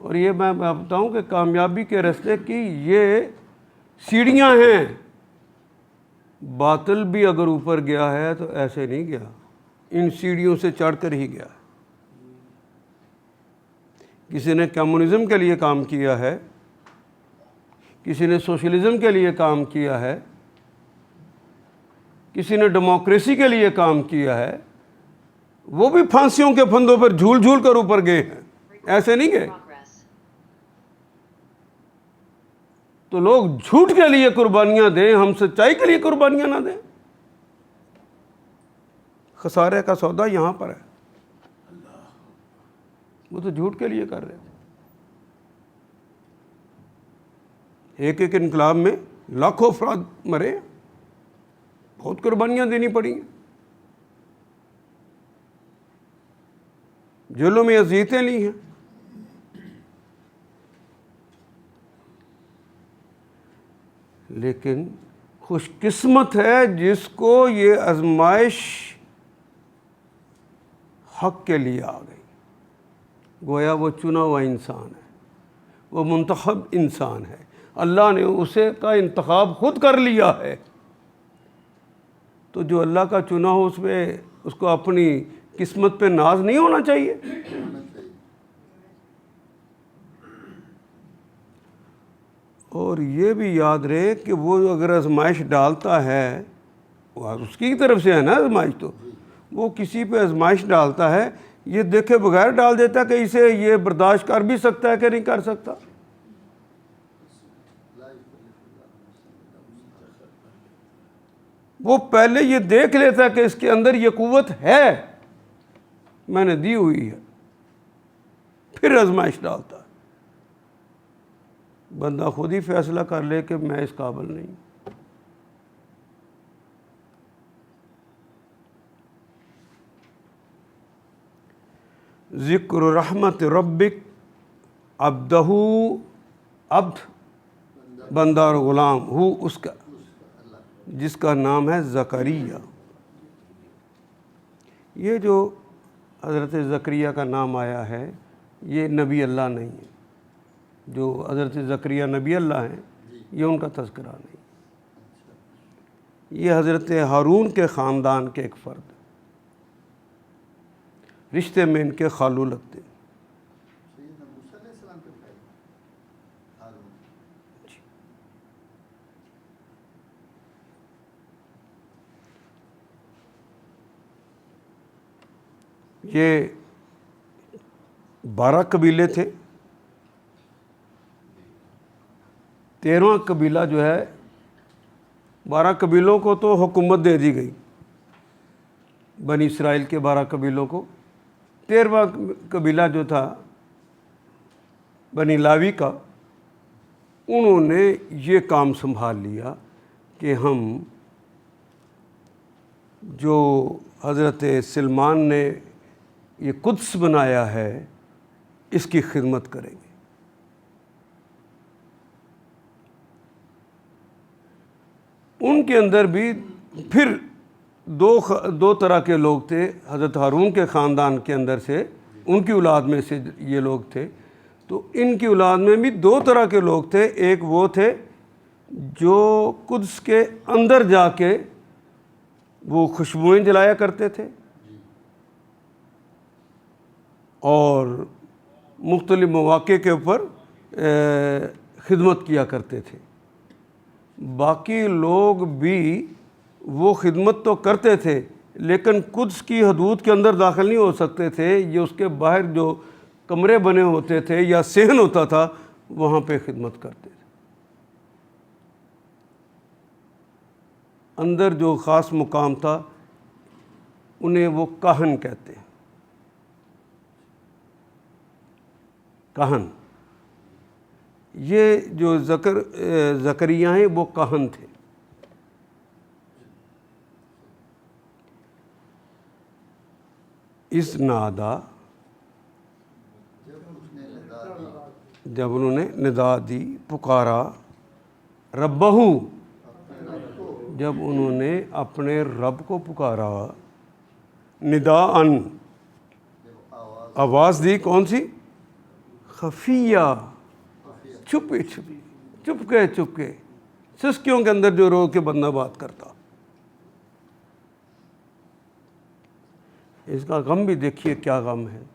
और ये मैं बताऊं कि कामयाबी के रास्ते की ये सीढ़ियां हैं। बातिल भी अगर ऊपर गया है तो ऐसे नहीं गया, इन सीढ़ियों से चढ़कर ही गया। किसी ने कम्युनिज्म के लिए काम किया है, किसी ने सोशलिज्म के लिए काम किया है, किसी ने डेमोक्रेसी के लिए काम किया है, वो भी फांसियों के फंदों पर झूल झूल कर ऊपर गए हैं, ऐसे नहीं गए। तो लोग झूठ के लिए कुर्बानियां दें, हम सच्चाई के लिए कुर्बानियां ना दें। खसारे का सौदा यहां पर है। वो तो झूठ के लिए कर रहे थे। एक एक इनकलाब में लाखों अफराद मरे, बहुत कुर्बानियां देनी पड़ी, जेलों में अज़ियतें ली हैं। लेकिन खुशकिस्मत है जिसको ये आजमाइश हक के लिए आ गई। गोया वो चुना हुआ इंसान है, वो मुंतखब इंसान है, अल्लाह ने उसे का इंतखाब खुद कर लिया है। तो जो अल्लाह का चुना हो उसमें उसको अपनी किस्मत पे नाज नहीं होना चाहिए। और ये भी याद रहे कि वो अगर आजमाइश डालता है, वो उसकी तरफ से है ना आजमाइश, तो वो किसी पे आजमाइश डालता है, ये देखे बगैर डाल देता है कि इसे ये बर्दाश्त कर भी सकता है कि नहीं कर सकता। वो पहले ये देख लेता है कि इसके अंदर ये कुव्वत है, मैंने दी हुई है, फिर आजमाइश डालता है। बंदा खुद ही फैसला कर ले कि मैं इस काबिल नहीं। ज़िक्र रहमत रब्बिक अब्दहू, अब्द बंदा और ग़ुलाम, हु उसका जिसका नाम है ज़करिया। ये जो हज़रत ज़करिया का नाम आया है, ये नबी अल्लाह नहीं है। जो हज़रत ज़करिया नबी अल्लाह हैं, ये उनका तज़किरा नहीं। ये हज़रत हारून के ख़ानदान के एक फ़र्द, रिश्ते में इनके खालू लगते। ये 12 कबीले थे। 13वां कबीला जो है, 12 कबीलों को तो हुकूमत दे दी गई, बनी इसराइल के 12 कबीलों को। 13वां कबीला जो था बनी लावी का, उन्होंने ये काम संभाल लिया कि हम जो हज़रत सलमान ने ये कुद्स बनाया है, इसकी खिदमत करेंगे। उनके अंदर भी फिर दो तरह के लोग थे। हज़रत हारून के ख़ानदान के अंदर से, उनकी औलाद में से ये लोग थे। तो इनकी औलाद में भी 2 तरह के लोग थे। एक वो थे जो कुद्स के अंदर जाके वो खुशबुएं जलाया करते थे और मुख्तलिफ मौक़े के ऊपर खिदमत किया करते थे। बाकी लोग भी वो खिदमत तो करते थे, लेकिन कुद्स की हदूद के अंदर दाखिल नहीं हो सकते थे। ये उसके बाहर जो कमरे बने होते थे या सहन होता था, वहाँ पे खिदमत करते थे। अंदर जो ख़ास मुकाम था, उन्हें वो काहन कहते हैं। काहन, ये जो ज़करिया हैं, वो काहन थे। इस नादा, जब उन्होंने निदा दी, पुकारा, रब्बहू, जब उन्होंने अपने रब को पुकारा, निदाअन, आवाज़ दी, कौन सी? खफिया, छुपे छुपे, चुपके सिस्कियों के अंदर जो रो के बंदा बात करता। इसका गम भी देखिए क्या गम है।